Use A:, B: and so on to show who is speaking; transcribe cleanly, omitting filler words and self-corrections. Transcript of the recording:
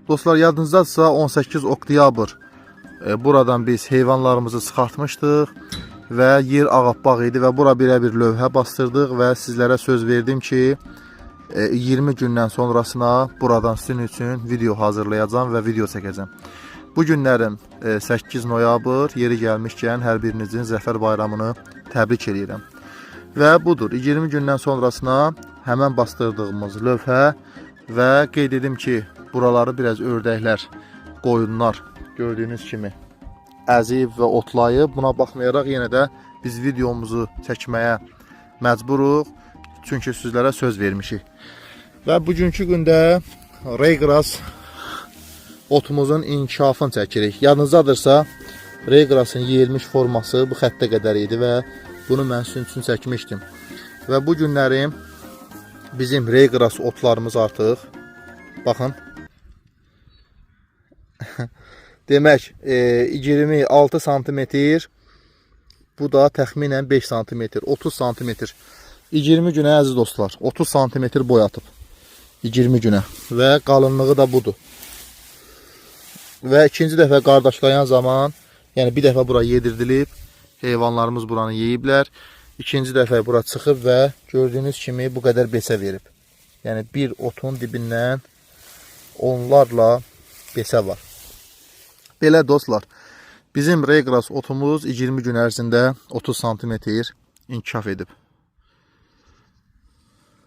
A: Dostlar, yadınızdadırsa 18 oktyabr buradan biz heyvanlarımızı çıxartmışdıq və yer ağappaq idi və bura bir lövhə bastırdıq və sizlərə söz verdim ki 20 gündən sonrasına buradan sizin üçün video hazırlayacağım və video çəkəcəm. Bu günlərim 8 noyabr, yeri gəlmişkən hər birinizin Zəfər bayramını təbrik edirəm. Və budur, 20 gündən sonrasına həmən bastırdığımız lövhə və qeyd edim ki, buraları biraz ördəklər, qoyunlar gördüyünüz kimi əzib və otlayıb. Buna baxmayaraq yenə də biz videomuzu çəkməyə məcburuq, çünki sizlərə söz vermişik. Və bugünkü gündə Raygrass otumuzun inkişafını çəkirik. Yadınızdadırsa, Raygrass'ın yeyilmiş forması bu xəttə qədər idi və bunu mən sizin üçün çəkmişdim. Və bu günlərim bizim Raygrass otlarımız artıq, baxın, demək 26 cm, bu da təxminən 5 cm, 30 cm. 20 günə əziz dostlar, 30 cm boy atıb. 20 günə və qalınlığı da budur. Və ikinci dəfə qardaşlayan zaman, yəni bir dəfə bura yedirdilib, heyvanlarımız buranı yeyiblər. İkinci dəfə bura çıxıb və gördüyünüz kimi bu qədər besə verib. Yəni bir otun dibindən onlarla besə var. Belə dostlar, bizim Raygrass otumuz 20 gün ərzində 30 cm inkişaf edib.